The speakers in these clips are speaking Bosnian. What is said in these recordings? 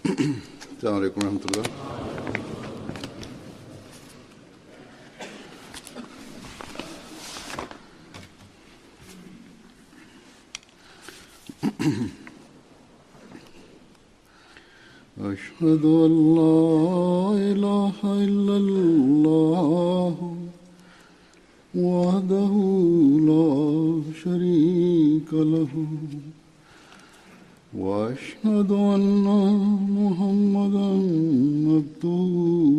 السلام عليكم ورحمة الله. أشهد أن لا إله إلا الله وحده لا شريك له وأشهد أن محمدا عبده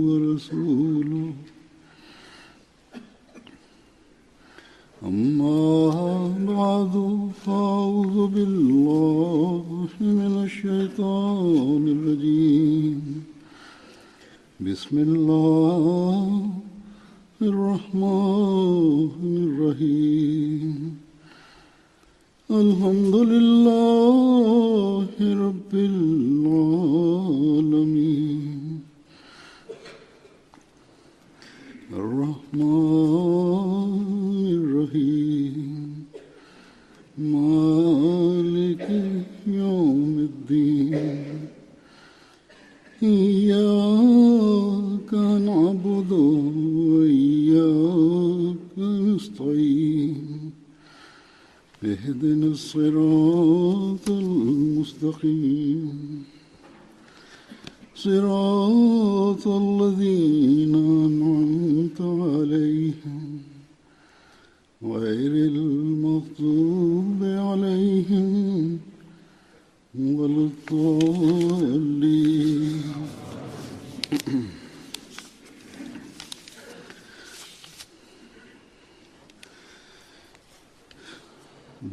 ورسوله أما بعد فأعوذ بالله من الشيطان الرجيم بسم الله الرحمن الرحيم الحمد لله رب العالمين الرحمن الرحيم مالك يوم الدين إياك نعبد وإياك نستعين اهدنا الصراط المستقيم صراط الذين أنعمت عليهم غير المغضوب عليهم ولا الضالين.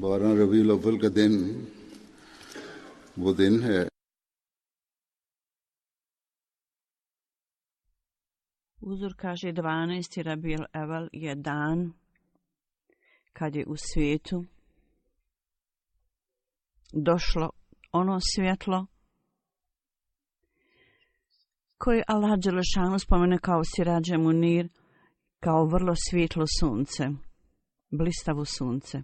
बारह रबीउल अव्वल का दिन वो दिन है Uzor kaže 12. Rabiul Awal je dan kad je u svijetu došlo ono svjetlo koje Allah dželešanu spomene kao Sirađe Munir, kao vrlo svjetlo sunce, blistavo sunce.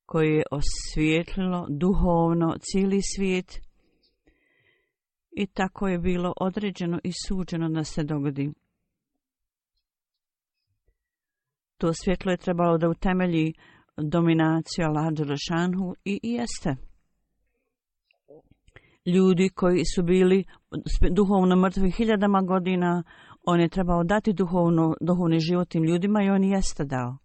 Koje je osvijetlilo duhovno cijeli svijet i tako je bilo određeno i suđeno da se dogodi. To svjetlo je trebalo da utemelji dominaciju Allaha dželešanhu i jeste. Ljudi koji su bili duhovno mrtvi hiljadama godina, on je trebao dati duhovni život tim ljudima i on jeste dao.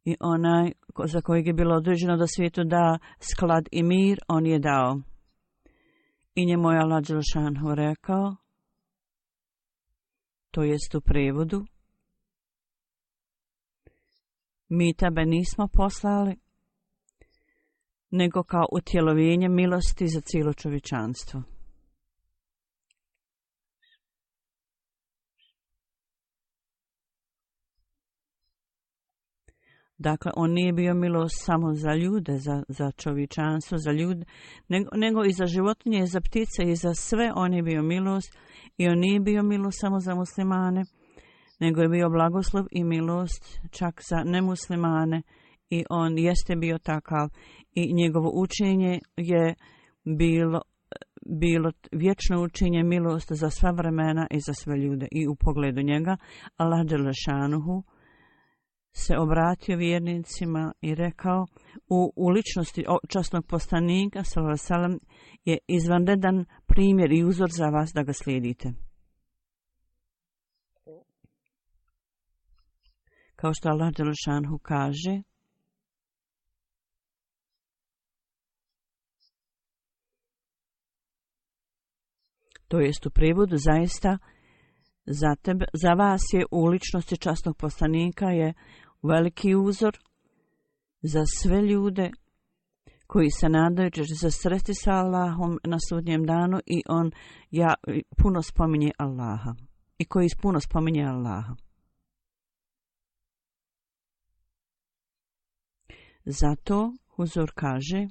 I onaj za kojeg je bilo određeno da svijetu da sklad i mir, on je dao. I njemu je Allah dželešanhu rekao, to jest u prevodu, mi tebe nismo poslali, nego kao utjelovljenje milosti za cijelo čovječanstvo. Dakle, on nije bio milost samo za ljude, za čovječanstvo, za ljude, nego i za životinje, i za ptice, i za sve on je bio milost. I on nije bio milost samo za muslimane, nego je bio blagoslov i milost čak za nemuslimane. I on jeste bio takav. I njegovo učenje je bilo vječno učenje, milost za sva vremena i za sve ljude. I u pogledu njega, Allah dželešanuhu se obratio vjernicima i rekao u ličnosti časnog poslanika sallallahu alejhi ve sellem je izvanredan primjer i uzor za vas da ga slijedite. Kao što Allah dželešanhu kaže, to jest u prevodu zaista za vas je u ličnosti časnog poslanika je veliki uzor za sve ljude koji se nadaju će se sresti sa Allahom na sudnjem danu i on puno spominje Allaha i koji puno spominje Allaha. Zato Huzur kaže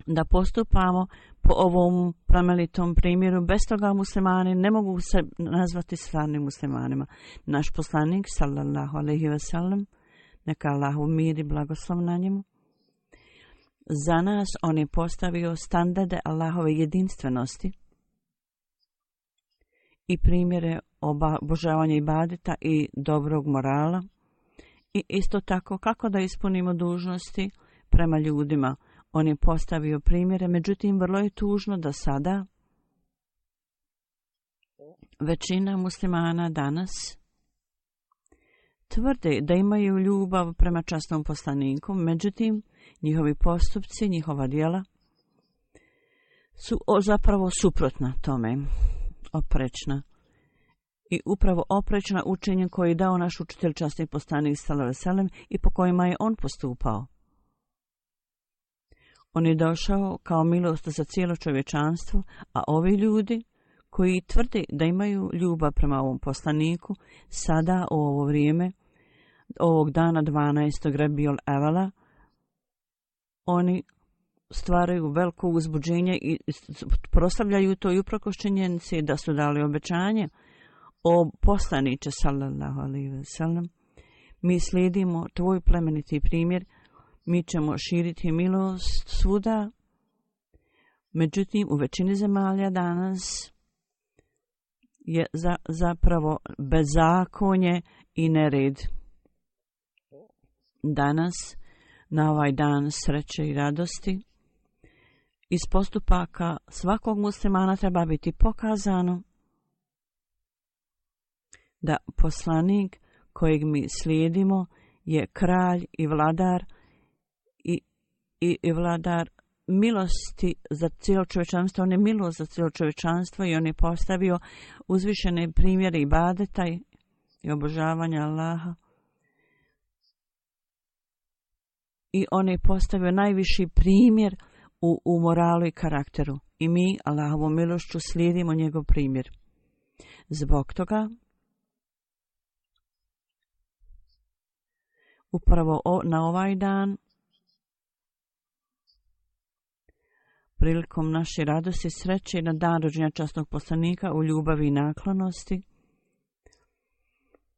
da postupamo po ovom plemenitom primjeru. Bez toga muslimani ne mogu se nazvati stvarnim muslimanima. Naš poslanik sallallahu alejhi ve sellem Neka Allahov mir i blagoslov na njemu. Za nas on je postavio standarde Allahove jedinstvenosti i primjere obožavanja ibadeta i dobrog morala. I isto tako kako da ispunimo dužnosti prema ljudima. On je postavio primjere, međutim vrlo je tužno da sada većina muslimana danas tvrde da imaju ljubav prema časnom poslaniku, međutim njihovi postupci, njihova djela su zapravo suprotna tome, oprečna. I upravo oprečna učenjem koje je dao naš učitelj časni poslanik sallallahu alejhi ve sellem i po kojima je on postupao. On je došao kao milost za cijelo čovječanstvo, a ovi ljudi koji tvrde da imaju ljubav prema ovom poslaniku, sada u ovo vrijeme, ovog dana 12. Rabiul Evela, oni stvaraju veliko uzbuđenje i proslavljaju to i uprkos činjenici da su dali obećanje o poslaniče sallallahu alejhi ve sellem. Mi slijedimo tvoj plemeniti primjer, mi ćemo širiti milost svuda. Međutim, u većini zemalja danas je zapravo bezakonje i nered. Danas, na ovaj dan sreće i radosti, iz postupaka svakog muslimana treba biti pokazano da poslanik kojeg mi slijedimo je kralj i vladar i vladar milosti za cijelo čovječanstvo. On je milost za cijelo čovječanstvo i on je postavio uzvišene primjere ibadeta i obožavanja Allaha. I on je postavio najviši primjer u moralu i karakteru. I mi, Allahovom milošću, slijedimo njegov primjer. Zbog toga, upravo na ovaj dan, prilikom naše radosti, sreće i na dan rođenja časnog poslanika u ljubavi i naklonosti,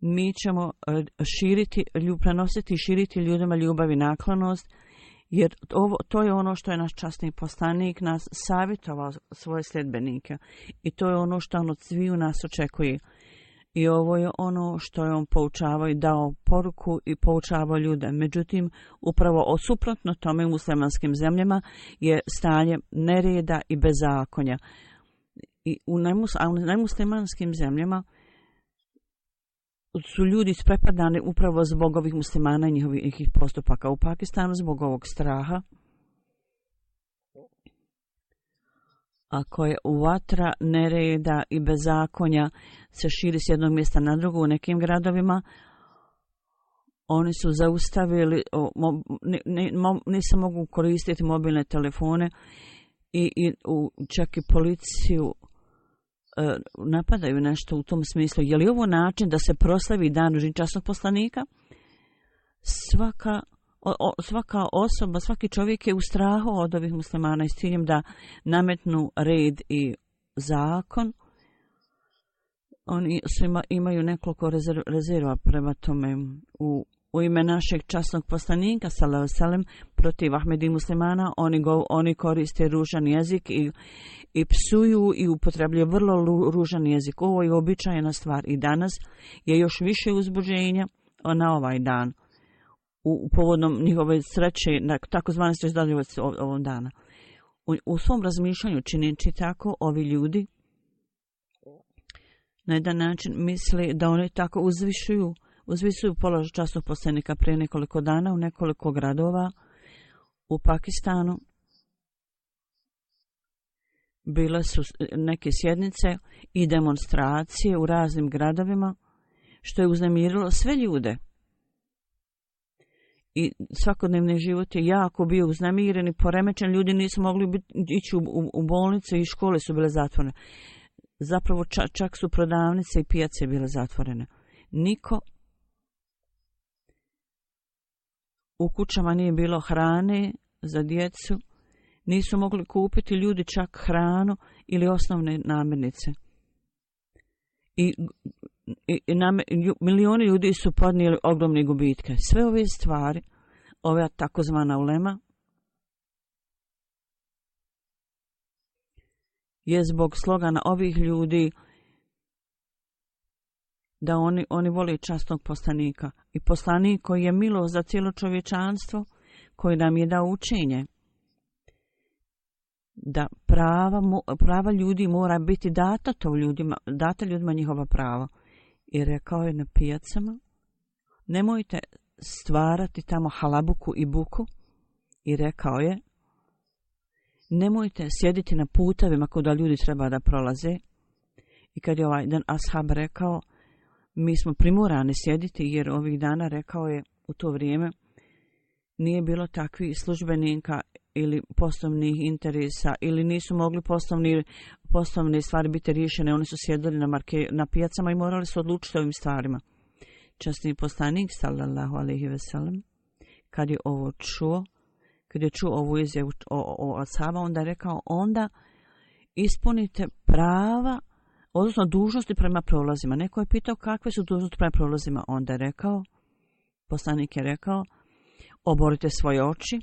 mi ćemo prenositi i širiti ljudima ljubav i naklonost, jer to je ono što je naš časni poslanik nas savjetovao svoje sljedbenike. I to je ono što on od sviju nas očekuje. I ovo je ono što je on poučavao i dao poruku i poučavao ljude. Međutim, upravo suprotno tome u muslimanskim zemljama je stanje nereda i bezakonja. I u nemuslimanskim zemljama su ljudi isprepadani upravo zbog ovih muslimana i njihovih postupaka. U Pakistanu zbog ovog straha, ako je vatra nereda i bezakonja se širi s jednog mjesta na drugo u nekim gradovima, oni su zaustavili, nisu mogu koristiti mobilne telefone i čak i policiju napadaju nešto u tom smislu. Je li ovo način da se proslavi dan rođenja časnog poslanika? Svaka osoba, svaki čovjek je u strahu od ovih muslimana i s ciljem da nametnu red i zakon. Oni imaju nekoliko rezerva prema tome. U ime našeg časnog poslanika sallallahu alejhi ve sellem protiv Ahmedi muslimana oni koriste ružan jezik i psuju i upotrebljaju vrlo ružan jezik. Ovo je uobičajena stvar i danas je još više uzbuđenja na ovaj dan. U povodom njihove sreće, na takozvane srećdaljivosti ovog dana. U svom razmišljanju čineći tako, ovi ljudi na jedan način misle da oni tako uzvisuju položaj časnog poslanika. Prije nekoliko dana u nekoliko gradova u Pakistanu bile su neke sjednice i demonstracije u raznim gradovima, što je uznemirilo sve ljude. I svakodnevni život je jako bio uznemiren i poremećen. Ljudi nisu mogli ići u bolnice i škole su bile zatvorene. Zapravo čak su prodavnice i pijace bile zatvorene. Niko u kućama nije bilo hrane za djecu. Nisu mogli kupiti ljudi čak hranu ili osnovne namirnice. I Milioni ljudi su podnijeli ogromne gubitke. Sve ove stvari, ova takozvana ulema, je zbog slogana ovih ljudi da oni vole časnog poslanika. I poslanik koji je milost za cijelo čovječanstvo, koji nam je dao učenje da prava ljudi mora biti data ljudima njihova prava. I rekao je na pijacama, nemojte stvarati tamo halabuku i buku. I rekao je, nemojte sjediti na putevima kuda ljudi treba da prolaze. I kad je ovaj jedan ashab rekao, mi smo primorani sjediti jer ovih dana, rekao je, u to vrijeme nije bilo takvih službenika ili poslovnih interesa ili nisu mogli poslovne stvari biti riješene. Oni su sjedili na pijacama i morali su odlučiti o ovim stvarima. Časni poslanik, sallallahu alejhi ve sellem, kad je čuo ovu izjavu o ashaba, onda je rekao, onda ispunite prava, odnosno dužnosti prema prolazima. Neko je pitao kakve su dužnosti prema prolazima. Onda je rekao, poslanik je rekao, oborite svoje oči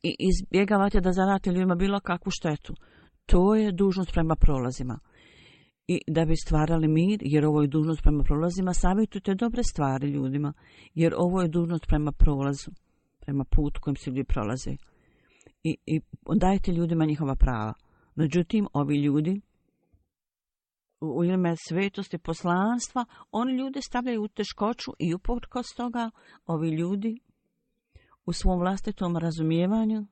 i izbjegavate da zaradite ljudima bilo kakvu štetu. To je dužnost prema prolazima. I da bi stvarali mir, jer ovo je dužnost prema prolazima, savjetujte dobre stvari ljudima, jer ovo je dužnost prema prolazu, prema putu kojim se ljudi prolaze. I dajte ljudima njihova prava. Međutim, ovi ljudi, u ime svetosti poslanstva, oni ljude stavljaju u teškoću i uprkos toga ovi ljudi u svom vlastitom razumijevanju,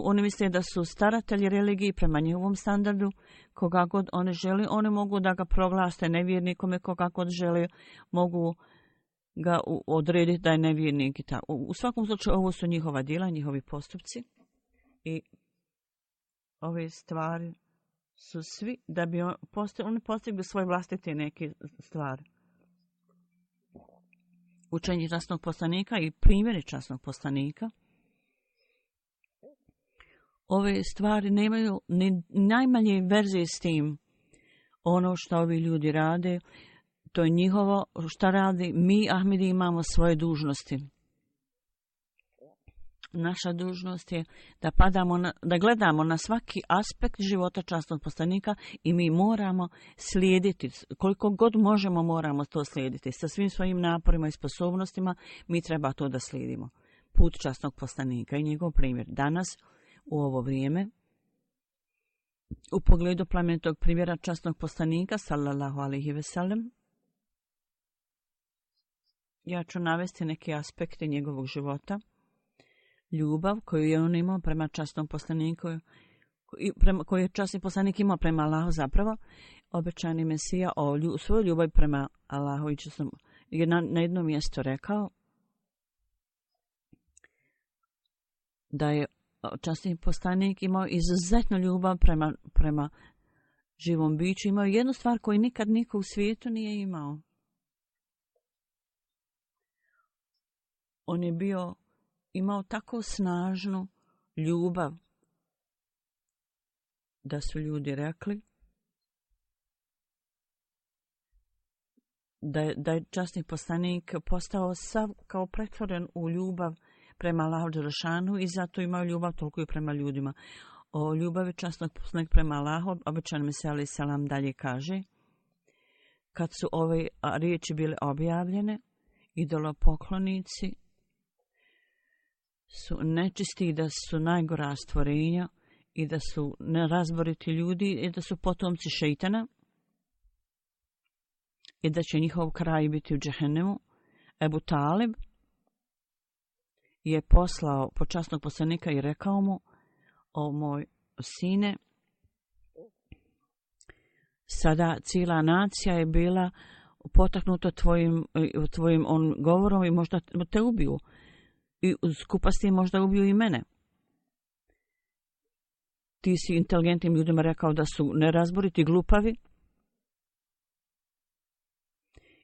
oni misle da su staratelji religiji prema njihovom standardu, koga god oni žele, oni mogu da ga proglase nevjernikom i koga god žele, mogu ga odrediti da je nevjernik. U svakom slučaju ovo su njihova djela, njihovi postupci i ove stvari su svi da bi oni postigli svoje vlastite neke stvari. Učenje časnog poslanika i primjeri časnog poslanika. Ove stvari nemaju ni najmanje verzije s tim. Ono što ovi ljudi rade, to je njihovo šta radi. Mi, Ahmedi, imamo svoje dužnosti. Naša dužnost je da gledamo na svaki aspekt života časnog poslanika i mi moramo slijediti, koliko god možemo moramo to slijediti. Sa svim svojim naporima i sposobnostima mi treba to da slijedimo. Put časnog poslanika i njegov primjer. Danas, u ovo vrijeme, u pogledu plemenitog primjera časnog poslanika, sallallahu alejhi ve sellem, ja ću navesti neke aspekte njegovog života. Ljubav koju je on imao prema časnom poslaniku, koju je časni poslanik imao prema Allahu, zapravo obećani Mesija o svojoj ljubavi prema Allahu je na jednom mjestu rekao da je časni poslanik imao izuzetnu ljubav prema živom biću. Imao jednu stvar koju nikad niko u svijetu nije imao. On je imao tako snažnu ljubav da su ljudi rekli da je časni poslanik postao sav kao pretvoren u ljubav prema Allahu dželešanu i zato imao ljubav toliko i prema ljudima. O ljubavi časnog poslanika prema Allahu, obećani Mesija alejhi selam dalje kaže, kad su ove riječi bile objavljene, idolopoklonici su nečisti, da su najgora stvorenja i da su nerazboriti ljudi i da su potomci šejtana i da će njihov kraj biti u džehennemu. Ebu Talib je poslao počasnog poslanika i rekao mu, o moj sine, sada cijela nacija je bila potaknuta tvojim govorom i možda te ubiju. I skupa s tim možda ubiju i mene. Ti si inteligentnim ljudima rekao da su nerazboriti, glupavi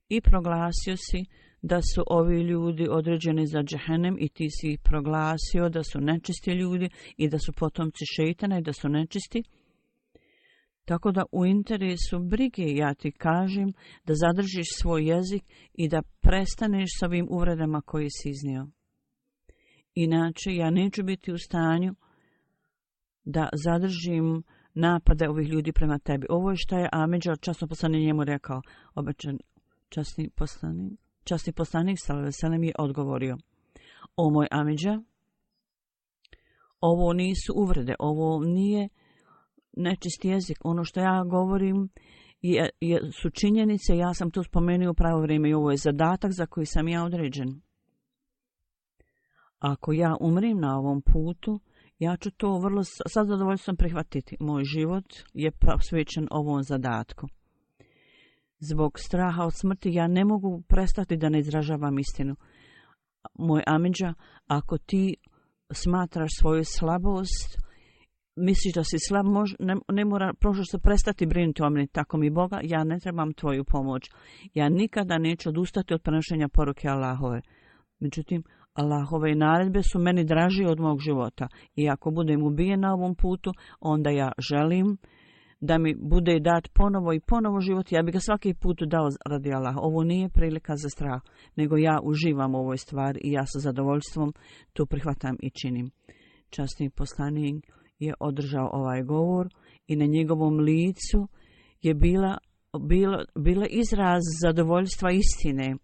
i proglasio si da su ovi ljudi određeni za džehennem i ti si proglasio da su nečisti ljudi i da su potomci šejtana i da su nečisti. Tako da u interesu brige ja ti kažem da zadržiš svoj jezik i da prestaneš s ovim uvredama koje si iznio. Inače, ja neću biti u stanju da zadržim napade ovih ljudi prema tebi. Ovo je što je Amidža, časno poslanik, njemu rekao. Obećan časni poslanik sallallahu je odgovorio: o moj Amidža, ovo nisu uvrede, ovo nije nečist jezik. Ono što ja govorim su činjenice, ja sam to spomenuo u pravo vrijeme i ovo je zadatak za koji sam ja određen. Ako ja umrim na ovom putu, ja ću to vrlo sa zadovoljstvom prihvatiti. Moj život je posvećen ovom zadatku. Zbog straha od smrti ja ne mogu prestati da ne izražavam istinu. Moj Amidža, ako ti smatraš svoju slabost, misliš da si slab, ne mora prošlo se prestati brinuti o meni, tako mi Boga, ja ne trebam tvoju pomoć. Ja nikada neću odustati od prenošenja poruke Allahove. Međutim, Allahove naredbe su meni draži od mog života. I ako budem ubijen na ovom putu, onda ja želim da mi bude dat ponovo i ponovo život. Ja bi ga svaki put dao radi Allaha. Ovo nije prilika za strah, nego ja uživam u ovoj stvari i ja sa zadovoljstvom to prihvatam i činim. Časni poslanik je održao ovaj govor i na njegovom licu je bila izraz zadovoljstva istine.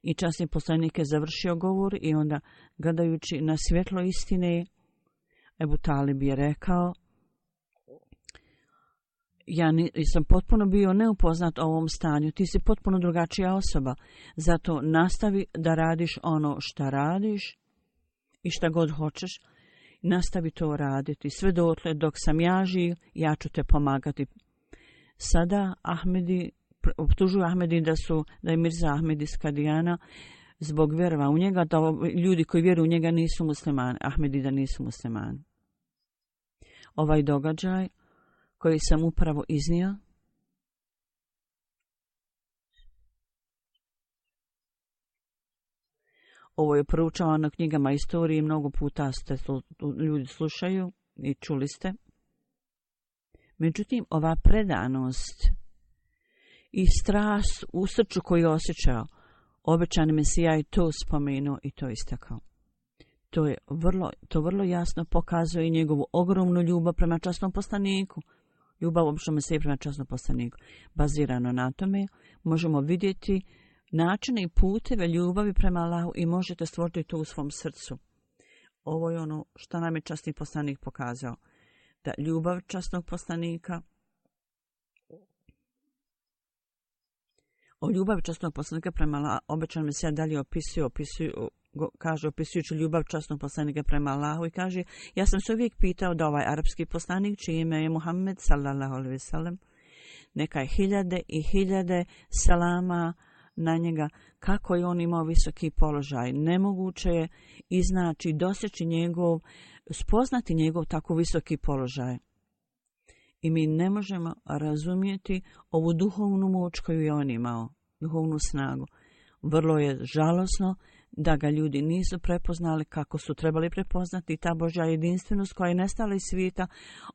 I časni poslanik je završio govor i onda, gledajući na svjetlo istine, Ebu Talib je rekao: ja sam potpuno bio neupoznat o ovom stanju, ti si potpuno drugačija osoba, zato nastavi da radiš ono šta radiš i šta god hoćeš, nastavi to raditi. Sve dotle dok sam ja živ, ja ću te pomagati. Sada Ahmedi optužuju Ahmedi da je Mirza Ahmed iz Kadijana zbog vjerova u njega, da ljudi koji vjeruju u njega nisu muslimani, Ahmedi da nisu muslimani. Ovaj događaj koji sam upravo iznio ovo je proučavano knjigama istorije, mnogo puta ste ljudi slušaju i čuli ste. Međutim, ova predanost i strast u srcu koju je osjećao, obećani Mesija je to spomenuo i to istakao. To vrlo jasno pokazuje njegovu ogromnu ljubav prema časnom poslaniku. Ljubav obično Mesija prema časnom poslaniku. Bazirano na tome možemo vidjeti načine i puteve ljubavi prema Allahu i možete stvoriti to u svom srcu. Ovo je ono što nam je časni poslanik pokazao. Da ljubav časnog poslanika, o ljubavi časnog poslanika prema Allahu, obećan Mesija dalje opisujući ljubav časnog poslanika prema Allahu i kaže: ja sam se uvijek pitao da ovaj arapski poslanik, čije ime je Muhammed sallallahu alejhi ve sellem, neka je hiljade i hiljade salama na njega, kako je on imao visoki položaj. Nemoguće je iznaći, doseći spoznati njegov tako visoki položaj. I mi ne možemo razumjeti ovu duhovnu moć koju je on imao, duhovnu snagu. Vrlo je žalosno da ga ljudi nisu prepoznali kako su trebali prepoznati. Ta Božja jedinstvenost koja je nestala iz svijeta,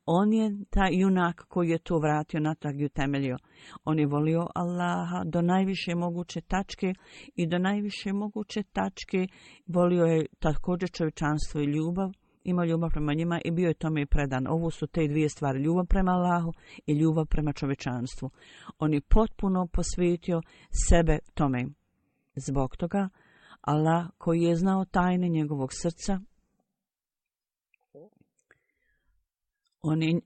on je taj junak koji je to vratio natrag i utemeljio. On je volio Allaha do najviše moguće tačke i do najviše moguće tačke volio je također čovječanstvo i ljubav. Imao ljubav prema njima i bio je tome predan. Ovo su te dvije stvari, ljubav prema Allahu i ljubav prema čovječanstvu. On je potpuno posvetio sebe tome. Zbog toga Allah, koji je znao tajne njegovog srca, on je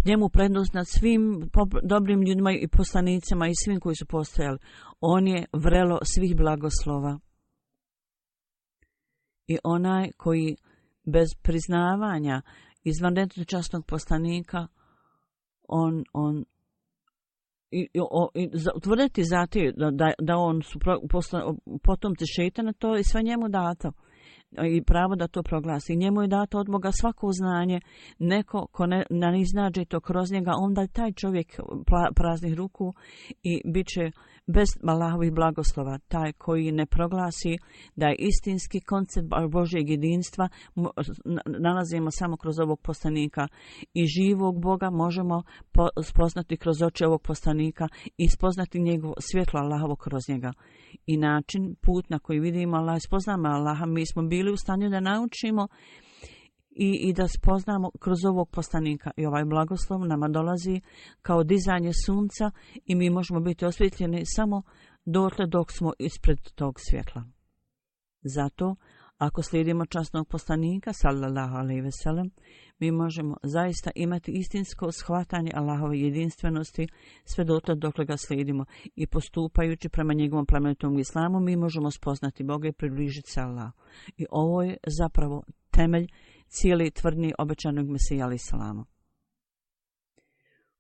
njemu prednost nad svim dobrim ljudima i poslanicima i svim koji su postojali. On je vrelo svih blagoslova. I onaj koji bez priznavanja izvanrednog časnog poslanika, utvrditi zatim da on su potomci šejtana, to je sve njemu dato. i pravo da to proglasi. Njemu je dato od Boga svako znanje, neko ko ne iznađe to kroz njega, onda je taj čovjek praznih ruku i bit će bez Allahovih blagoslova. Taj koji ne proglasi da je istinski koncept Božjeg jedinstva nalazimo samo kroz ovog poslanika i živog Boga možemo spoznati kroz oči ovog poslanika i spoznati njegovo svjetlo Allahovo kroz njega. I način, put na koji vidimo Allah, spoznamo Allaha, mi smo bili u stanju da naučimo i da spoznamo kroz ovog poslanika. I ovaj blagoslov nama dolazi kao dizanje sunca i mi možemo biti osvjetljeni samo dotle dok smo ispred tog svjetla. Zato, ako slijedimo časnog poslanika, sallallahu alejhi ve sellem, mi možemo zaista imati istinsko shvatanje Allahove jedinstvenosti sve dotle dokle ga slijedimo i postupajući prema njegovom plemenitom islamu, mi možemo spoznati Boga i približiti se Allahu. I ovo je zapravo temelj cijeli tvrdnji obećanog Mesija alejhi selama.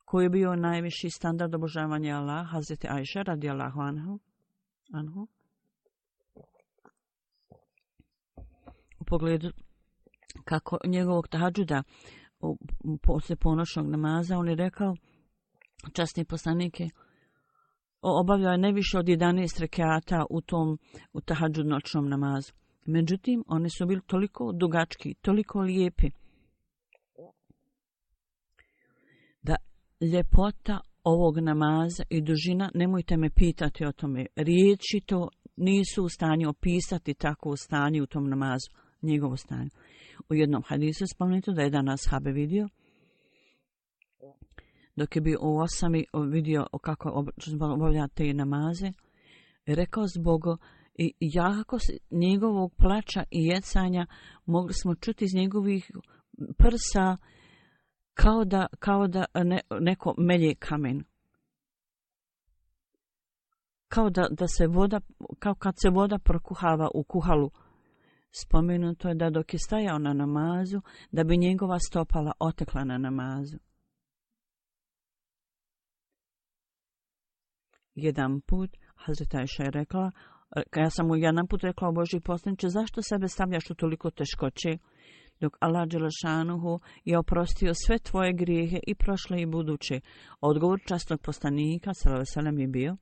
Koji je bio najviši standard obožavanja Allaha, Hazreti Ajša radijallahu anhu. U pogledu kako njegovog tahadžuda poslije ponoćnog namaza, on je rekao, časni poslanik je obavljao ne više od 11 rekata u tahadžud noćnom namazu. Međutim, oni su bili toliko dugački, toliko lijepi, da ljepota ovog namaza i dužina, nemojte me pitati o tome, riječi to nisu u stanju opisati tako stanje u tom namazu, njegovo stanje. U jednom hadisu spomenuto da je jedan ashab vidio, dok je bio u osami, vidio kako obavlja te namaze, i rekao zbog i jako njegovog plača i jecanja mogli smo čuti iz njegovih prsa kao da neko melje kamen. Da se voda, kao kad se voda prokuhava u kuhalu. Spomenuto je da dok je stajao na namazu, da bi njegova stopala otekla na namazu. Jedan put Hazreti Ajša je rekla, ja sam mu jedan put rekla, o Božji poslaniče, zašto sebe stavljaš u toliko teškoće, dok Allah dželešanuhu je oprostio sve tvoje grijehe i prošle i buduće. Odgovor časnog poslanika sallallahu alejhi ve sellem je bio,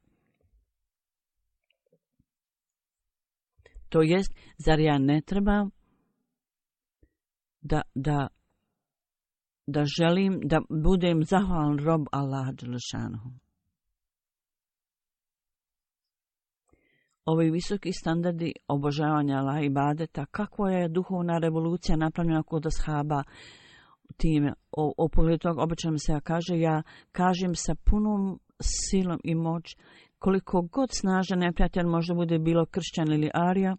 to jest, zar ja ne treba da želim da budem zahvalan rob Allaha dželešanuhu. Ovi visoki standardi obožavanja Allaha i ibadeta, kakva je duhovna revolucija napravljena kod ashaba time. O pogledu toga obično se kaže, ja kažem sa punom silom i moć, koliko god snažan neprijatelj možda bude bilo kršćan ili arija,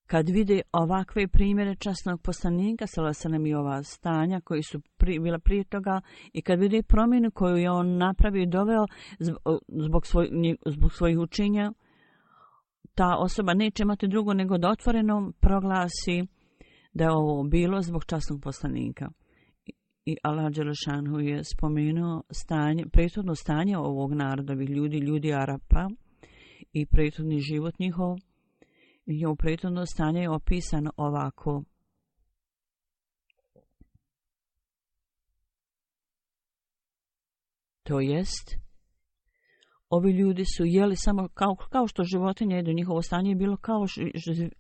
kad vide ovakve primjere časnog poslanika, sallallahu alejhi ve sellem, i ova stanja koji su bila prije toga, i kad vide promjenu koju je on napravio i doveo zbog svojih učenja, ta osoba neće imati drugo nego da otvoreno proglasi da je ovo bilo zbog časnog poslanika. I Allah dželešanuhu je spomenuo prethodno stanje ovog narodovih ljudi Arapa i prethodni život njihov. Njihovo prethodno stanje je opisano ovako. To jest, ovi ljudi su jeli samo kao što životinje jedu, njihovo stanje je bilo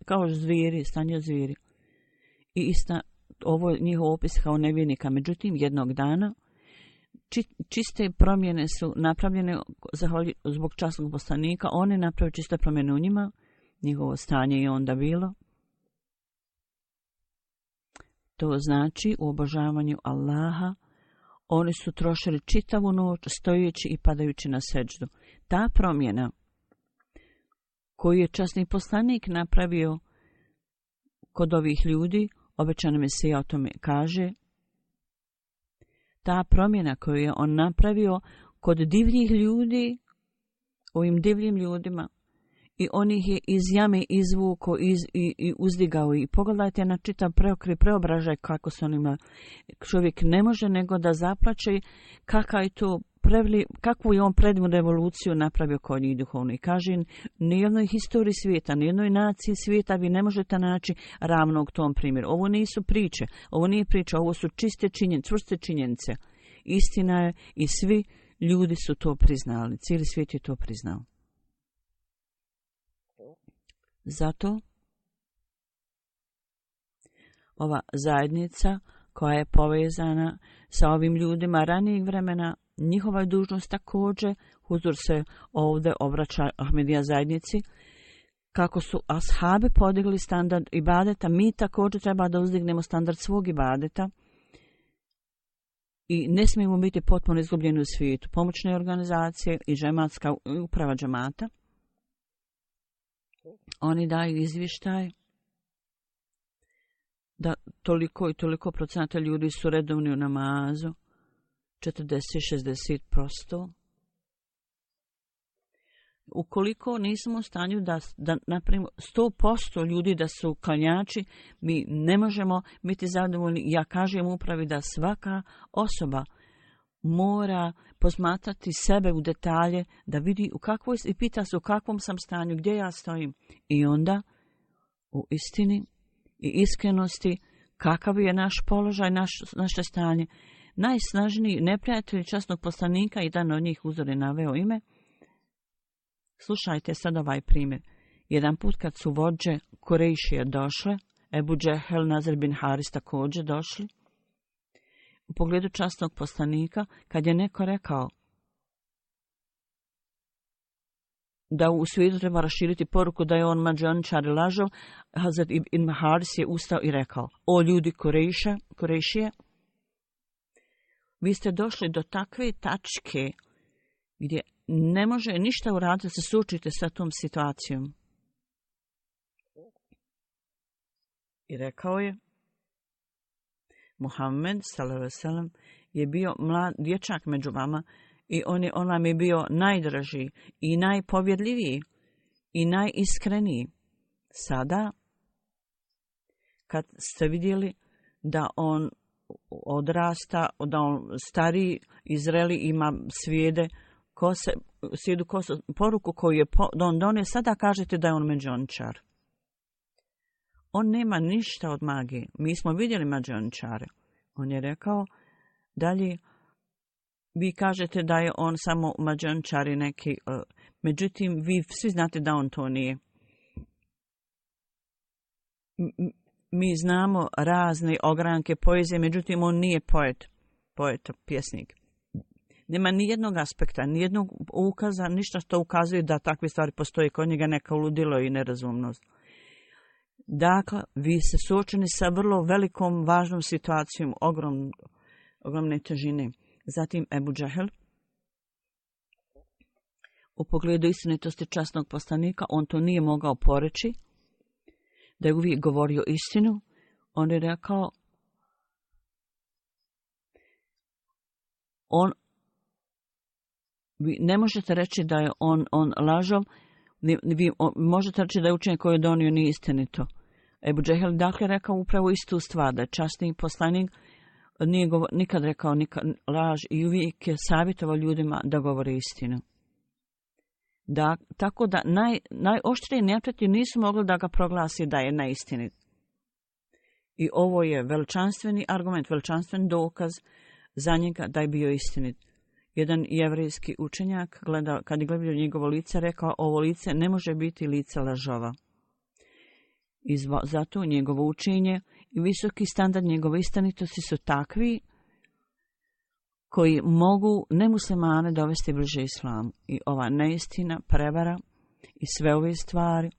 kao zvijeri, stanje zvijeri. I ovo je njihov opis kao nevjernika. Međutim, jednog dana čiste promjene su napravljene zbog časnog poslanika. On je napravio čiste promjene u njima. Njihovo stanje je onda bilo. To znači u obožavanju Allaha oni su trošili čitavu noć stojeći i padajući na seđdu. Ta promjena koju je časni poslanik napravio kod ovih ljudi, obećani Mesija o tome kaže, ta promjena koju je on napravio kod divljih ljudi, ovim divljim ljudima, i on ih je iz jame izvuko i uzdigao. I pogledajte na čitav preobražaj kako se onima. Čovjek ne može nego da zaplače kakva je to kakvu je on predivnu revoluciju napravio kod njih duhovno. I kaže, nijednoj historiji svijeta, nijednoj naciji svijeta vi ne možete naći ravnog tom primjeru. Ovo nisu priče, ovo nije priča, ovo su čiste činjenice, čvrste činjenice. Istina je i svi ljudi su to priznali, cijeli svijet je to priznao. Zato ova zajednica koja je povezana sa ovim ljudima ranijeg vremena, njihova je dužnost također, huzur se ovdje obraća Ahmedija zajednici, kako su ashabi podigli standard ibadeta, mi također treba da uzdignemo standard svog ibadeta i ne smijemo biti potpuno izgubljeni u svijetu. Pomoćne organizacije i džematska uprava džemata, oni daju izvještaj da toliko i toliko procenata ljudi su redovni u namazu, 40-60%. Ukoliko nismo u stanju da napravimo 100% ljudi da su klanjači, mi ne možemo biti zadovoljni. Ja kažem upravi da svaka osoba mora posmatrati sebe u detalje, da vidi i pita se u kakvom sam stanju, gdje ja stojim. I onda u istini i iskrenosti kakav je naš položaj, naše stanje. Najsnažniji neprijatelj časnog poslanika, jedan od njih uzor je naveo ime. Slušajte sad ovaj primjer. Jedan put kad su vođe Kurejšije došle, Ebu Džehel, Nazir bin Haris također došli, u pogledu časnog poslanika, kad je neko rekao da u svijetu treba raširiti poruku da je on mađioničar i lažov, Hazret ibn Haris je ustao i rekao: o ljudi Kurejšije, vi ste došli do takve tačke gdje ne može ništa uraditi da se suočite sa tom situacijom. I rekao je, Muhammed s.a.v. je bio mlad dječak među vama i on vam je bio najdraži i najpovjedljiviji i najiskreniji. Sada, kad ste vidjeli da on odrasta, da on stariji i zreli, ima poruku koju je on donio, sada kažete da je on mađioničar. On nema ništa od magije. Mi smo vidjeli mađioničare. On je rekao dalje, vi kažete da je on samo mađioničar i neki, međutim vi svi znate da on to nije. Mi znamo razne ogranke poezije, međutim on nije poet, pjesnik. Nema nijednog aspekta, nijednog ukaza, ništa što ukazuje da takve stvari postoje kod njega, neka ludilo i nerazumnost. Dakle, vi ste suočeni sa vrlo velikom, važnom situacijom, ogromne težine. Zatim Ebu Džehel, u pogledu istinitosti časnog poslanika, on to nije mogao poreći, da je uvijek govorio istinu. On je rekao, vi ne možete reći da je on lažov, vi možete reći da je učenje koje je donio nije istinito. Ebu Džehel dakle rekao upravo istu stvar, da je časni poslanik nije nikad rekao laž i uvijek je savjetovao ljudima da govore istinu. Tako da najoštriji neprijatelji nisu mogli da ga proglasi da je neistinit. I ovo je veličanstveni argument, veličanstveni dokaz za njega da je bio istinit. Jedan jevrijski učenjak, kad je gledao njegovo lice, rekao, ovo lice ne može biti lice lažova. I zato njegovo učenje i visoki standard njegove istinitosti su takvi koji mogu nemuslimane dovesti bliže islamu. I ova neistina, prevara i sve ove stvari,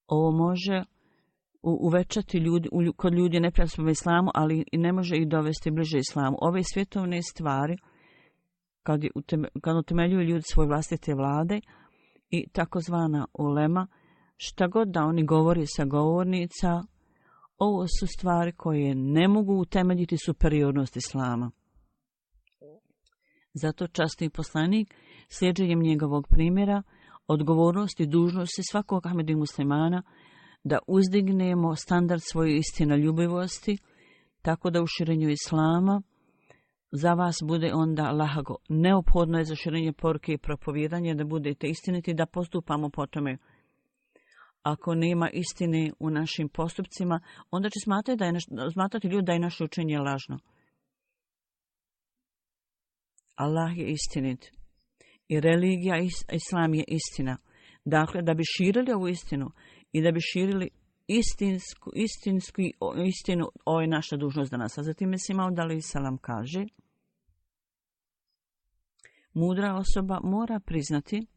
ovo može uvećati kod ljudi neprijateljstvo islamu, ali i ne može ih dovesti bliže islamu. Ove svjetovne stvari, kad utemeljuju ljudi svoje vlastite vlade i takozvana ulema, šta god da oni govori sa govornica, ovo su stvari koje ne mogu utemeljiti superiornost islama. Zato časni poslanik, slijeđenjem njegovog primjera, odgovornosti i dužnosti svakog Ahmedi muslimana, da uzdignemo standard svoje istinoljubivosti, tako da u širenju islama za vas bude onda lahago. Neophodno je za širenje poruke i propovijedanje da budete istiniti, da postupamo po tome. Ako nema istine u našim postupcima, onda će smatrati ljudi da je naše učenje lažno. Allah je istinit i religija Islam je istina. Dakle, da bi širili ovu istinu i da bi širili istinu, ovo je naša dužnost danas. A zatim Mesih Maud alejhi selam kaže, mudra osoba mora priznati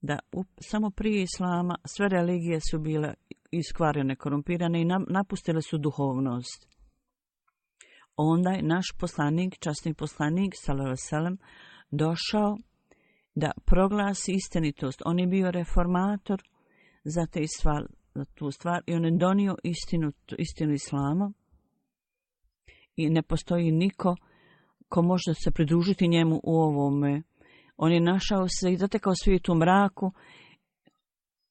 da samo prije Islama sve religije su bile iskvarene, korumpirane i napustile su duhovnost. Onda je naš poslanik, časni poslanik, sallallahu alejhi ve sellem, došao da proglasi istinitost. On je bio reformator za tu stvar i on je donio istinu Islama i ne postoji niko ko može se pridružiti njemu u ovome. On je našao se i zatekao svijet u mraku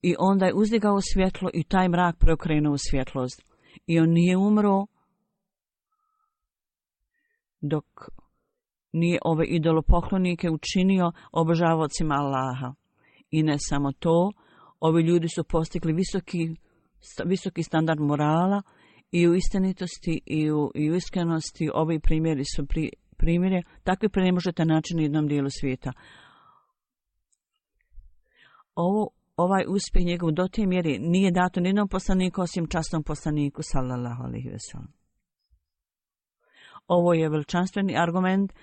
i onda je uzdigao svjetlo i taj mrak preokrenuo u svjetlost. I on nije umro dok nije ove idolopoklonike učinio obožavaocima Allaha. I ne samo to, ovi ljudi su postigli visoki standard morala i u istinitosti i u iskrenosti. Ovi primjeri su primjere, takvi ne možete naći na jednom dijelu svijeta. Ovaj uspjeh njegov do te mjere nije dato nijednom poslaniku osim časnom poslaniku sallallahu alejhi ve sellem. Ovo je veličanstveni argument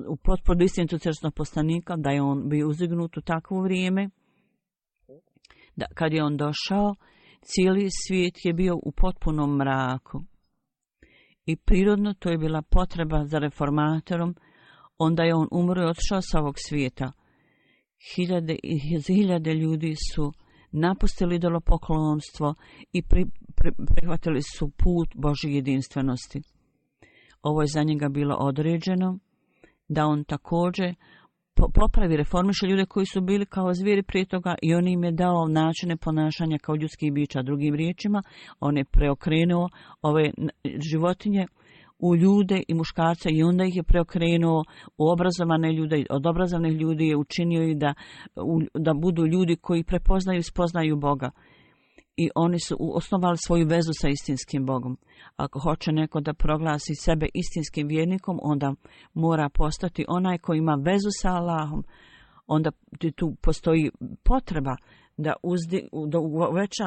u potporu istinitu časnog poslanika da je on bio uzdignut u takvo vrijeme. Da kad je on došao, cijeli svijet je bio u potpunom mraku. I prirodno to je bila potreba za reformatorom, onda je on umro i otišao sa ovog svijeta. Hiljade ljudi su napustili idolopoklonstvo i prihvatili su put Božje jedinstvenosti. Ovo je za njega bilo određeno da on također popravi, reformiše ljude koji su bili kao zvijeri prije toga i on im je dao načine ponašanja kao ljudskih bića. Drugim riječima, on je preokrenuo ove životinje u ljude i muškarce i onda ih je preokrenuo u obrazovane ljude. Od obrazovnih ljudi je učinio i da budu ljudi koji prepoznaju i spoznaju Boga. I oni su osnovali svoju vezu sa istinskim Bogom. Ako hoće neko da proglasi sebe istinskim vjernikom, onda mora postati onaj koji ima vezu sa Allahom. Onda tu postoji potreba da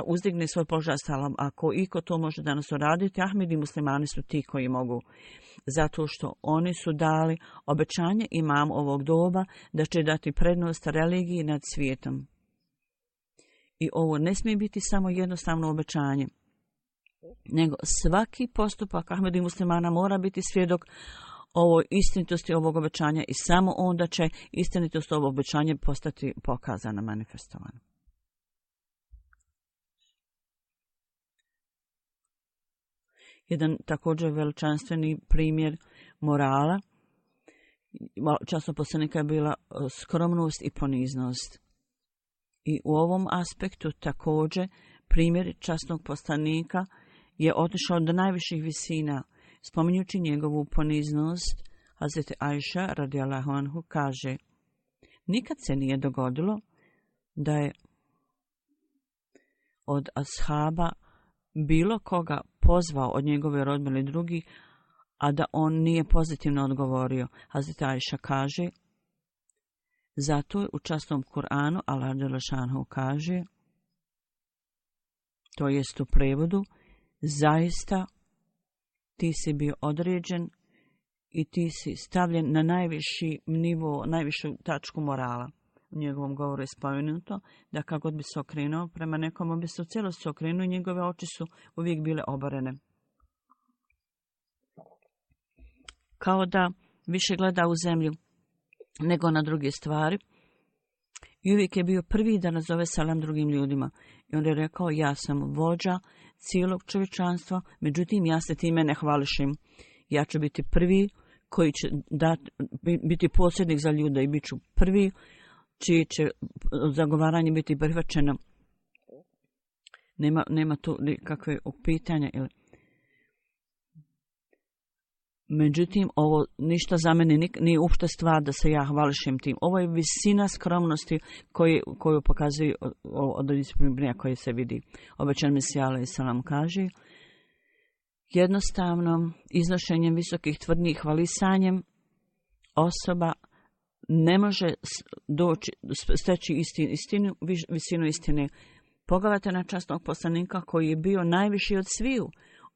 uzdigne svoj položaj sa Allahom. Ako iko to može danas uraditi, Ahmedi muslimani su ti koji mogu. Zato što oni su dali obećanje imam ovog doba da će dati prednost religiji nad svijetom. I ovo ne smije biti samo jednostavno obećanje, nego svaki postupak Ahmedi muslimana mora biti svjedok ovoj istinitosti ovog obećanja i samo onda će istinitost ovog obećanja postati pokazana, manifestovana. Jedan također veličanstveni primjer morala časnog poslanika je bila skromnost i poniznost. I u ovom aspektu također primjer časnog poslanika je otišao do najviših visina. Spominjući njegovu poniznost, Hazreti Ajša radijallahu anhu kaže: nikad se nije dogodilo da je od ashaba bilo koga pozvao od njegove rodbine ili drugih, a da on nije pozitivno odgovorio. Hazreti Ajša kaže: zato je u časnom Kur'anu Allah dželešanu kaže, to jest u prevodu, zaista ti si bio određen i ti si stavljen na najviši nivo, najvišu tačku morala. U njegovom govoru je spomenuto da kako god bi se okrenuo prema nekom, on bi se u cijelosti okrenuo i njegove oči su uvijek bile obarene. Kao da više gleda u zemlju nego na druge stvari. I uvijek je bio prvi da nazove salam drugim ljudima. I on je rekao: ja sam vođa cijelog čovječanstva, međutim ja se time ne hvališim. Ja ću biti prvi koji će biti posrednik za ljude i bit ću prvi čije će zagovaranje biti prihvaćeno. Nema tu nikakve pitanja. Međutim, ovo ništa za mene nije uopšte stvar da se ja hvališem tim. Ovo je visina skromnosti koju pokazuje od disciplina koje se vidi. Obećan Mesija alejhi selam kaže: jednostavno iznošenjem visokih tvrdnji, hvalisanjem osoba ne može steći visinu istine. Pogledajte na časnog poslanika koji je bio najviši od sviju.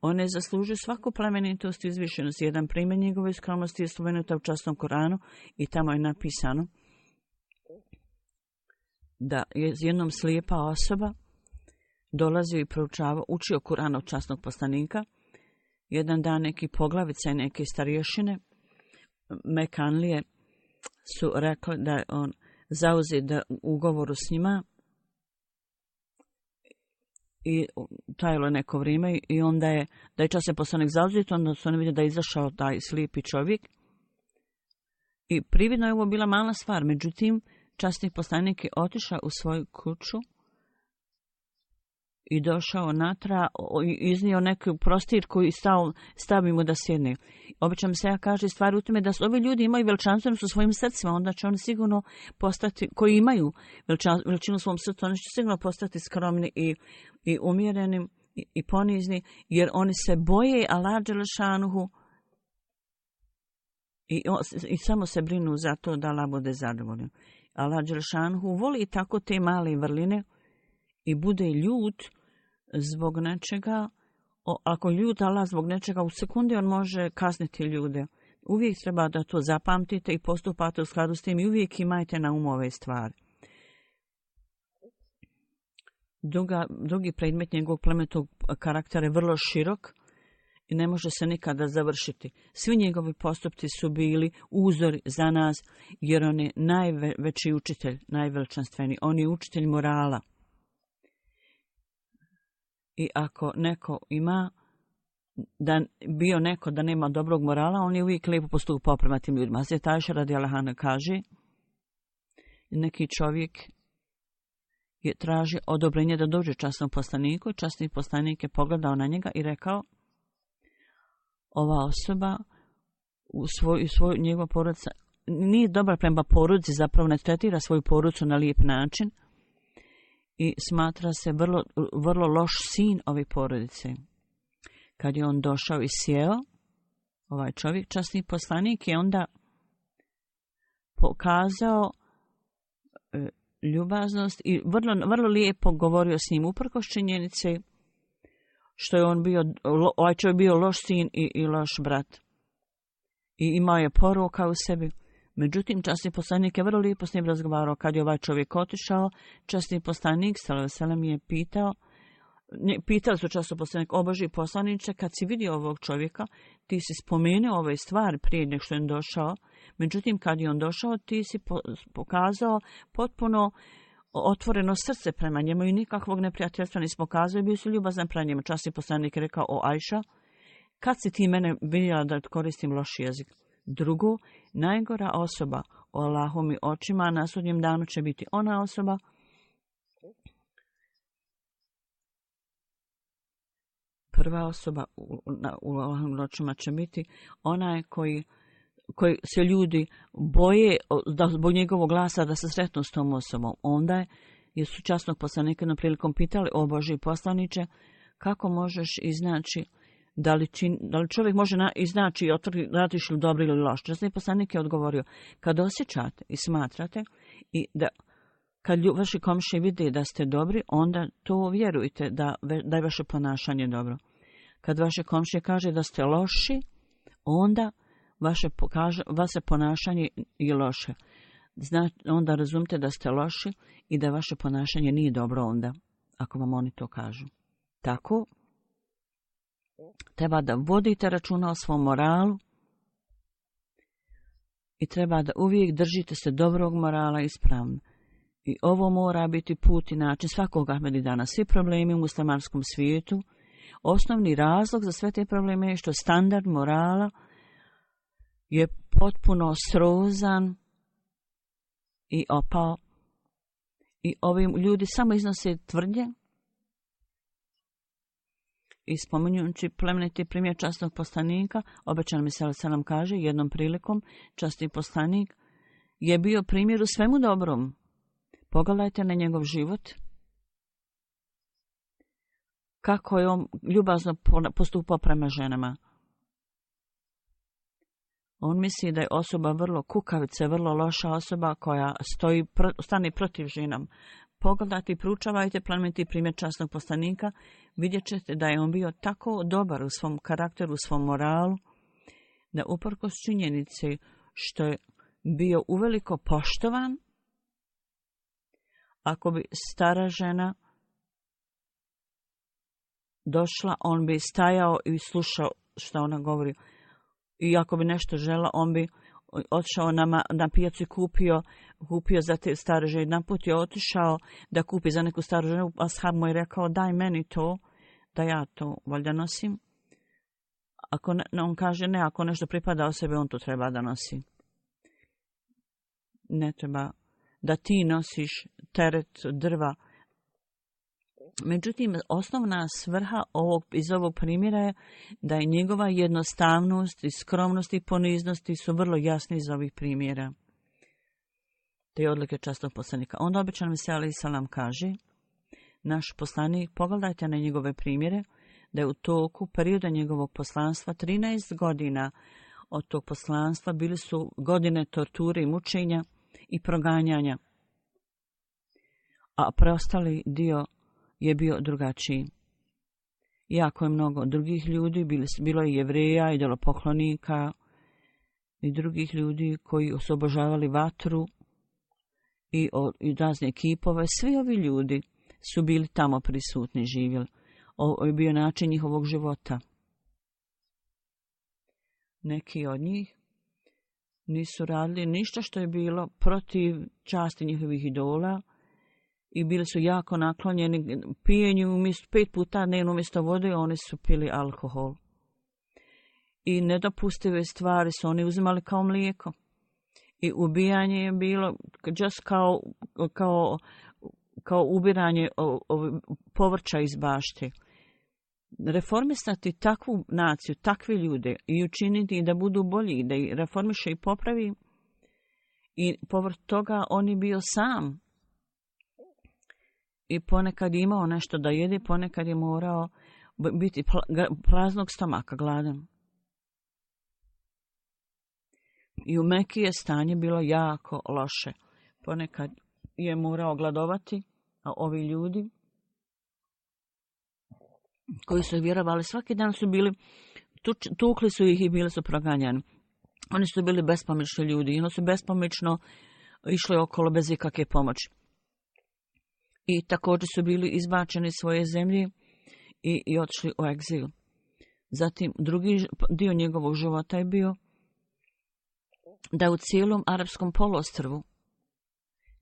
On je zaslužio svaku plemenitost i izvišenost. Jedan primjer njegove skromnosti je spomenuta u časnom Koranu i tamo je napisano da je jednom slijepa osoba dolazio i proučavao, učio Kuran od časnog poslanika. Jedan dan neki poglavice i neke starješine Mekanlije su rekli da je on zauzet da ugovoru s njima i trajalo neko vrijeme i onda je, da je časni poslanik zauzet, onda su oni vidjeli da je izašao taj slijepi čovjek i prividno je ovo bila mala stvar. Međutim, časni poslanik je otišao u svoju kuću i došao natra i iznio neki prostir koji stavi mu da sjedne. Obično se ja kaže stvar u tome da ovi ljudi imaju veličanstvenost u svojim srcima, onda će oni sigurno postati, koji imaju veličinu u svom srcu, oni će sigurno postati skromni i umjereni i ponizni, jer oni se boje Allaha dželešanuhu i samo se brinu za to da Allah bude zadovoljan. Allaha dželešanuhu voli tako te male vrline i bude ljut zbog nečega. Ako ljut Allah zbog nečega, u sekundi on može kazniti ljude. Uvijek treba da to zapamtite i postupate u skladu s tim i uvijek imajte na umu ove stvari. Drugi predmet njegovog plemenitog karaktera je vrlo širok i ne može se nikada završiti. Svi njegovi postupci su bili uzor za nas, jer on je najveći učitelj, najveličanstveniji. On je učitelj morala. I ako neko ima, bio neko da nema dobrog morala, on je uvijek lijepo postupao prema tim ljudima. Hazreti Ajša radijallahu anha kaže, neki čovjek je traži odobrenje da dođe časnom poslaniku. Časni poslanik je pogledao na njega i rekao: ova osoba u svoju njegova porodica nije dobra prema porodici, zapravo ne tretira svoju porodicu na lijep način i smatra se vrlo loš sin ove porodice. Kad je on došao i sjeo, ovaj čovjek, časni poslanik, je onda pokazao ljubaznost i vrlo lijepo govorio s njim, uprkos činjenice što je ovaj čovjek bio loš sin i loš brat. I imao je poroka u sebi. Međutim, časni poslanik je vrlo lijepo s njim razgovarao. Kad je ovaj čovjek otišao, časni poslanik sallallahu je pitali su časni poslanik: o Božji poslaniče, kad si vidio ovog čovjeka, ti si spomenuo ove stvari prije nego što je on došao. Međutim, kad je on došao, ti si pokazao potpuno otvoreno srce prema njemu i nikakvog neprijateljstva nisi pokazao i bio si ljubazan prema njemu. Časni poslanik je rekao: o Ajša, kad si ti mene vidjela da koristim loš jezik? Drugo, najgora osoba u Allahovim očima na sudnjem danu će biti ona osoba prva osoba u Allahovim očima će biti onaj koji se ljudi boje da zbog njegovog glasa da se sretnu s tom osobom. Onda je su časnog poslanika jednom prilikom pitali: o Božji poslaniče, kako možeš iznaći da li čovjek može iznaći i otvrdi radiš li dobro ili loš? Časni poslanik je odgovorio: kad osjećate i smatrate i da kad vaši komšije vide da ste dobri, onda to vjerujte da je vaše ponašanje dobro. Kad vaše komšije kaže da ste loši, onda vaše ponašanje je loše. Onda razumite da ste loši i da vaše ponašanje nije dobro onda, ako vam oni to kažu. Tako, treba da vodite računa o svom moralu i treba da uvijek držite se dobrog morala ispravno. I ovo mora biti put i način svakog Ahmedidana. Svi problemi u muslimanskom svijetu, osnovni razlog za sve te probleme je što standard morala je potpuno srozan i opao. I ovi ljudi samo iznose tvrdnje I spominjući plemeniti primjer časnog poslanika, obećan mi se nam kaže, jednom prilikom časni poslanik je bio primjer u svemu dobrom. Pogledajte na njegov život. Kako je on ljubazno postupao prema ženama. On misli da je osoba vrlo kukavica, vrlo loša osoba koja stane protiv ženama. Pogledajte i proučavajte plemeniti primjer časnog poslanika, vidjet ćete da je on bio tako dobar u svom karakteru, u svom moralu, da uprkos činjenici što je bio uveliko poštovan, ako bi stara žena došla, on bi stajao i slušao što ona govori. I ako bi nešto žela, on bi otišao na pijacu i kupio za te stare žene. Jedan put je otišao da kupi za neku staru ženu, a ashab mu je rekao, daj meni to, da ja to valjda nosim. On kaže, ne, ako nešto pripada osobi, on to treba da nosi. Ne treba da ti nosiš teret drva. Međutim, osnovna svrha iz ovog primjera je da je njegova jednostavnost i skromnost i poniznost su vrlo jasni iz ovih primjera. Te odlike časnog poslanika. Onda obećan mi se alejhi selam kaže, naš poslanik, pogledajte na njegove primjere, da je u toku perioda njegovog poslanstva 13 godina od tog poslanstva bili su godine torture i mučenja i proganjanja. A preostali dio je bio drugačiji. Jako je mnogo drugih ljudi, bilo je Jevreja, idolopoklonika i drugih ljudi koji su obožavali vatru i razne kipove. Svi ovi ljudi su bili tamo prisutni, živjeli. Ovo je bio način njihovog života. Neki od njih nisu radili ništa što je bilo protiv časti njihovih idola i bili su jako naklonjeni pijenju 5 puta dnevno umjesto vode, oni su pili alkohol. I nedopustive stvari su oni uzimali kao mlijeko. I ubijanje je bilo just kao ubiranje povrća iz bašte. Reformisati takvu naciju, takve ljude i učiniti da budu bolji, da ih reformiše i popravi. I povrh toga on je bio sam. I ponekad je imao nešto da jede, ponekad je morao biti praznog stomaka, gladan. I u Meki je stanje bilo jako loše. Ponekad je morao gladovati, a ovi ljudi koji su vjerovali svaki dan su bili, tukli su ih i bili su proganjani. Oni su bili bespomoćni ljudi i oni su bespomoćno išli okolo bez ikakve pomoći. I također su bili izbačeni iz svoje zemlje i otišli u egzil. Zatim drugi dio njegovog života je bio da u cijelom arapskom poluostrvu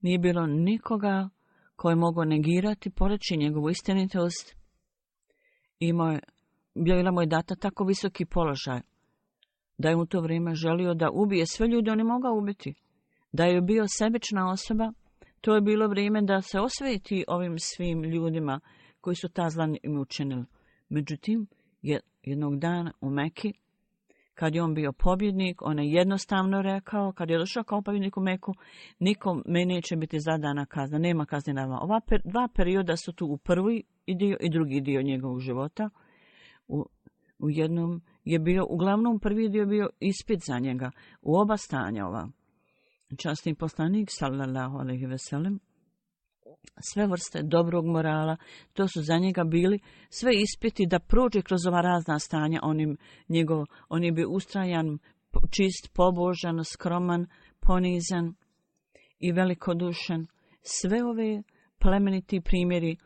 nije bilo nikoga koji je mogao negirati, poreći njegovu istinitost. Bila mu je data tako visoki položaj da je u to vrijeme želio da ubije sve ljude, on je mogao ubiti. Da je bio sebična osoba, to je bilo vrijeme da se osveti ovim svim ljudima koji su ta zla im učinili. Međutim, jednog dana u Meki, kad je on bio pobjednik, on je jednostavno rekao, kad je došao kao pobjednik u Meku, nikom me neće biti zadana kazna, nema kazne na vama. Ova dva perioda su tu u prvi dio i drugi dio njegovog života. U jednom je bio, uglavnom prvi dio bio ispit za njega. U oba stanja ova. Časni poslanik, sallallahu alejhi ve sellem, sve vrste dobrog morala, to su za njega bili sve ispiti da prođe kroz ova razna stanja. On je bio ustrajan, čist, pobožan, skroman, ponizan i velikodušan. Sve ove plemeniti primjeri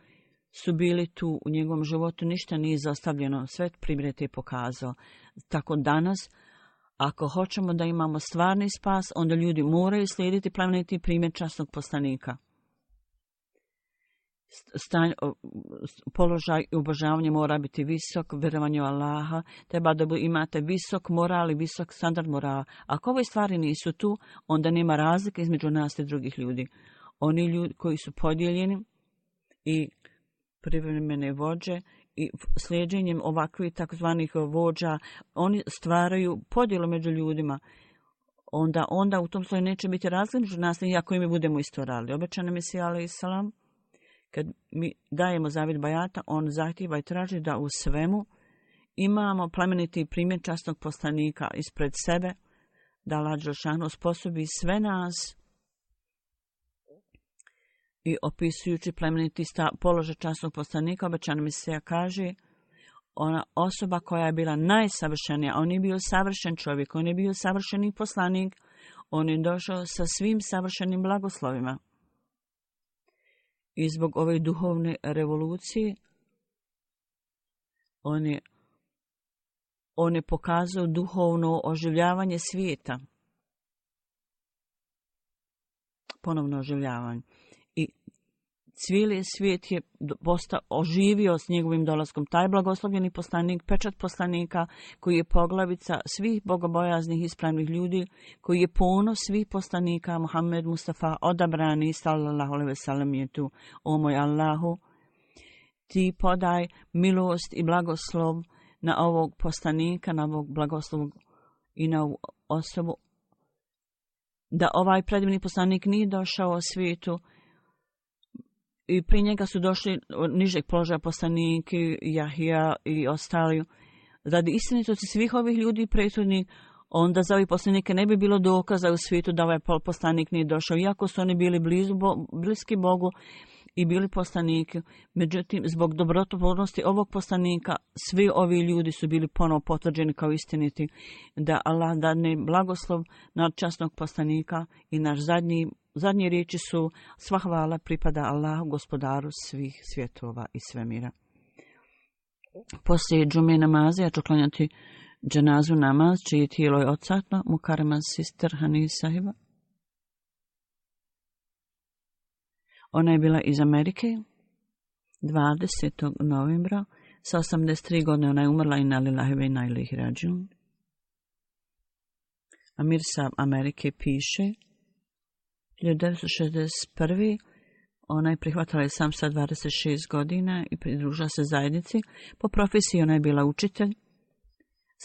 su bili tu u njegovom životu, ništa nije izostavljeno, sve primjere te pokazao. Tako danas, ako hoćemo da imamo stvarni spas, onda ljudi moraju slijediti plemeniti primjer časnog poslanika. Položaj i obožavanje mora biti visok, vjerovanje u Allaha, treba da imate visok moral i visok standard morala. Ako ove stvari nisu tu, onda nema razlike između nas i drugih ljudi. Oni ljudi koji su podijeljeni i privremene vođe i slijedjenjem ovakvih takozvanih vođa, oni stvaraju podjelu među ljudima. Onda u tom slučaju neće biti razlika među nas, iako i mi budemo isto radili. Obećani Mesija alejhi selam, kad mi dajemo zavjet bajata, on zahtijeva i traži da u svemu imamo plemeniti primjer časnog poslanika ispred sebe, da Allah dželešanu osposobi sve nas i opisujući plemeniti položaj časnog poslanika, obećani Mesija kaže, ona osoba koja je bila najsavršenija, on je bio savršen čovjek, on je bio savršeni poslanik, on je došao sa svim savršenim blagoslovima. I zbog ove duhovne revolucije on je pokazao duhovno oživljavanje svijeta. Ponovno oživljavanje. I cijeli svijet je oživio s njegovim dolaskom. Taj blagoslovljeni poslanik, pečat poslanika, koji je poglavica svih bogobojaznih ispravnih ljudi, koji je ponos svih poslanika, Muhammed Mustafa, odabrani, sallallahu alejhi ve sellem, je tu, o moj Allahu, ti podaj milost i blagoslov na ovog poslanika, na ovog blagoslovu i na ovu osobu, da ovaj predivni poslanik nije došao u svijetu i prije njega su došli nižeg položaja poslaniki, Jahija i ostali. Radi istinitosti svih ovih ljudi prethodnih, onda za ovih poslanike ne bi bilo dokaza u svijetu da ovaj poslanik nije došao, iako su oni bili bliski Bogu i bili poslaniki. Međutim, zbog dobrotvornosti ovog poslanika, svi ovi ljudi su bili ponovo potvrđeni kao istiniti, da Allah dadne blagoslov na časnog poslanika i naš zadnje riječi su: sva hvala pripada Allahu, gospodaru svih svjetova i svemira. Poslije džume namaza ja ću klanjati dženazu namaz, čije tijelo je odsatno, Mukarrema sister Hanis sahiba. Ona je bila iz Amerike, 20. novembra, sa 83 godine ona je umrla, inna lillahi ve inna ilaihi rađiun. Amir Sahib Amerike piše, 1961. ona je prihvatila islam sa 26 godina i pridružila se zajednici. Po profesiji ona je bila učitelj.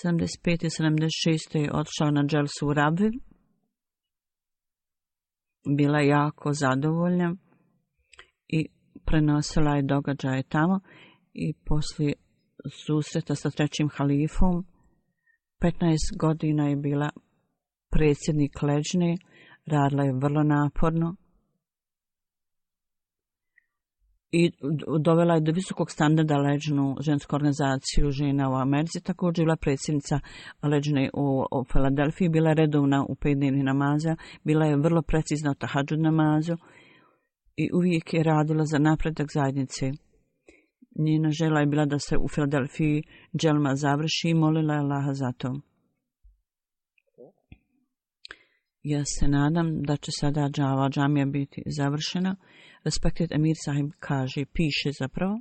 75. i 76. je otišla na dželsu u Rabvi. Bila je jako zadovoljna i prenosila je događaje tamo i poslije susreta sa trećim halifom 15 godina je bila predsjednik Leđne, radila je vrlo naporno i dovela je do visokog standarda Leđnu žensku organizaciju žena u Americi. Također bila predsjednica Leđne u Filadelfiji, bila je redovna u 5 dnevnih namaza, bila je vrlo precizna u tahadžud namazu i uvijek je radila za napredak zajednice. Njena žela je bila da se u Filadelfiji dželma završi i molila je Allaha za to. Ja se nadam da će sada džamija biti završena. Respected Amir Sahib kaže, piše zapravo: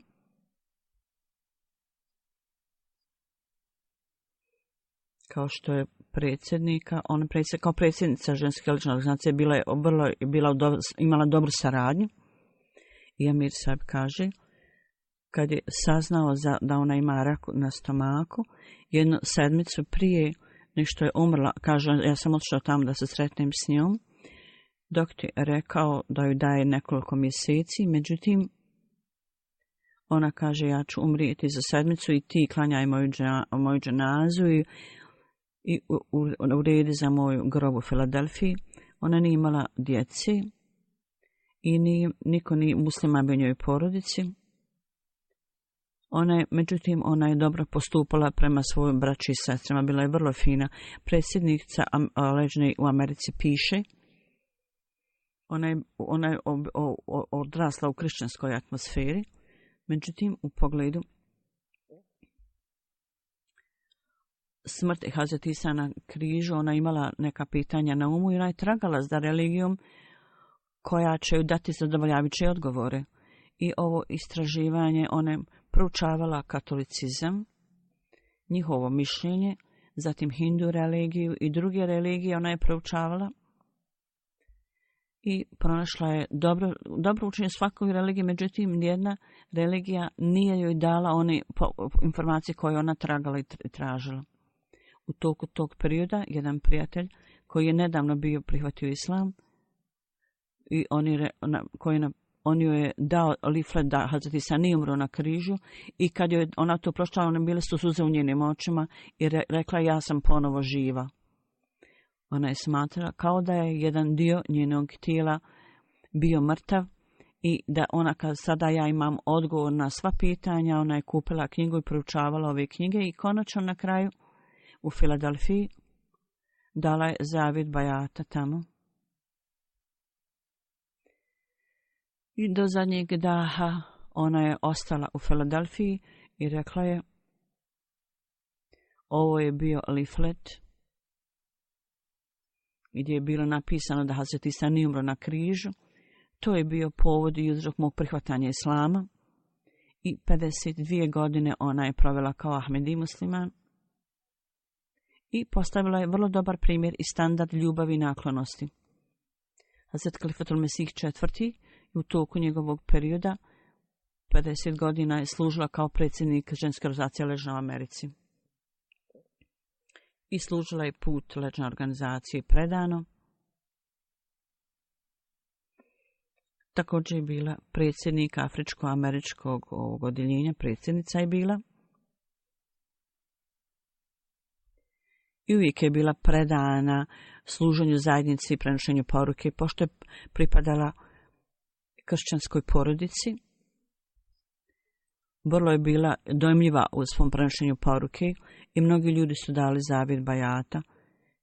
kao što je predsjednika, ona kao predsjednica ženske lične organizacije imala dobru saradnju. I Amir Sahib kaže, kad je saznao da ona ima rak na stomaku, jednu sedmicu prije nešto je umrla, kaže, ja sam otišao tamo da se sretnem s njom. Doktor je rekao da joj daje nekoliko mjeseci, međutim, ona kaže, ja ću umrijeti za sedmicu i ti klanjaj moju dženazu i uredi za moju grobu u Filadelfiji. Ona nije imala djeci i niko ni muslima bio njoj porodici. Međutim, ona je dobro postupala prema svojim braći i sestrama, bila je vrlo fina. Predsjednica Leđne u Americi piše, ona je odrasla u kršćanskoj atmosferi, međutim, u pogledu smrti Hazreti Isa na križu, ona imala neka pitanja na umu i ona je tragala za religijom koja će ju dati zadovoljavajuće odgovore. I ovo istraživanje, ona je proučavala katolicizam, njihovo mišljenje, zatim hindu religiju i druge religije ona je proučavala. i pronašla je dobro učenje svakoj religiji, međutim nijedna religija nije joj dala one informacije koje ona tragala i tražila. U toku tog perioda jedan prijatelj koji je nedavno bio prihvatio islam i on joj je dao liflet da Hazreti Isa nije umro na križu i kad joj ona to pročitala, one bile su suze u njenim očima i rekla ja sam ponovo živa. Ona je smatrala kao da je jedan dio njenog tijela bio mrtav i da ona kad sada ja imam odgovor na sva pitanja, ona je kupila knjigu i proučavala ove knjige i konačno na kraju u Filadelfiji dala je zavid bajata tamo. I do zadnjeg daha ona je ostala u Filadelfiji i rekla je ovo je bio leaflet gdje je bilo napisano da Hazreti Isa nije umro na križu. To je bio povod i uzrok mog prihvatanja islama i 52 godine ona je provela kao Ahmedi musliman i postavila je vrlo dobar primjer i standard ljubavi i naklonosti. Hazret Kalifatul Mesih IV. U toku njegovog perioda 50 godina je služila kao predsjednik ženske organizacije Ležna u Americi. I služila je put Ležne organizacije predano. Također je bila predsjednik Afričko-američkog odjeljenja, predsjednica je bila. I uvijek je bila predana služenju zajednici i prenošenju poruke, pošto je pripadala kršćanskoj porodici. Vrlo je bila dojmljiva u svom prenošenju poruke i mnogi ljudi su dali zavid bajata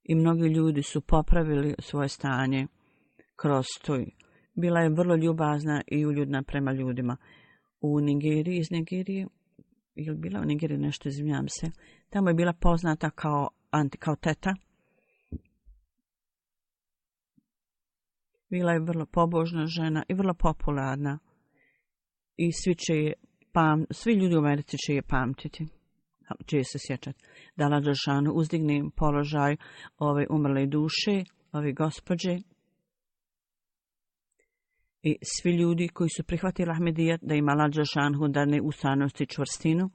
i mnogi ljudi su popravili svoje stanje kroz to. Bila je vrlo ljubazna i uljudna prema ljudima. U Nigeriji, iz Nigerije, je li bila u Nigeriji nešto, izvinjam se, tamo je bila poznata kao teta. Bila je vrlo pobožna žena i vrlo popularna i svi ljudi u Americi će je pamtiti, će je se sjećati. Dala Đelešanu uzdigne položaj ove umrle duše, ove gospođe i svi ljudi koji su prihvatili Ahmedijet, da im Allah Đelešanu dane ustrajnost i čvrstinu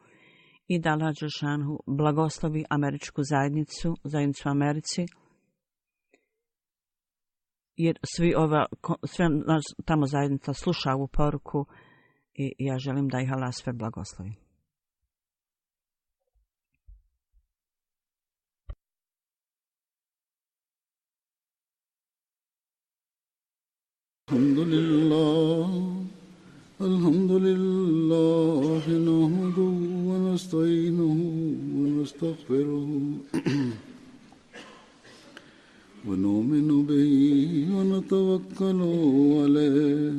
i da Allah Đelešanu blagoslovi američku zajednicu u Americi, jer sve tamo zajednica sluša ovu poruku i ja želim da ih Allah sve blagoslovi. Alhamdulillah, nahmaduhu wa nasta'inuhu wa nastaghfiruhu ونؤمن به ونتوكل عليه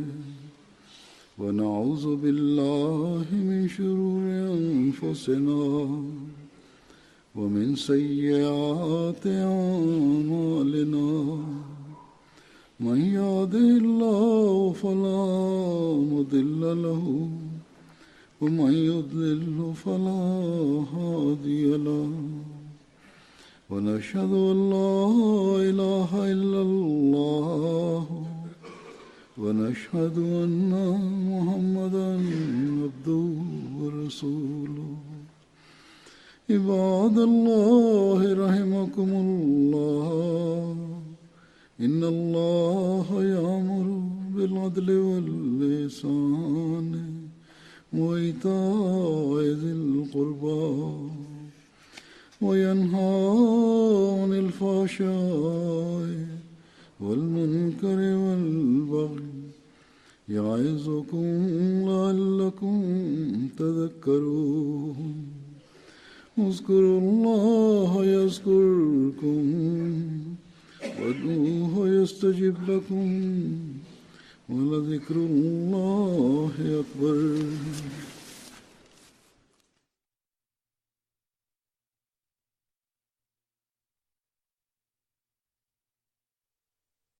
ونعوذ بالله من شرور أنفسنا ومن سيئات أعمالنا من يهده الله فلا مضل له ومن يضلل فلا هادي له ونشهد أن لا إله إلا الله ونشهد أن محمدا عبده ورسوله عباد الله رحمكم الله إن الله يأمر بالعدل والإحسان وإيتاء ذي القربى وينهى عن الفحشاء والمنكر والبغي يعظكم لعلكم تذكرون اذكروا الله يذكركم وادعوه يستجب لكم ولذكر الله أكبر.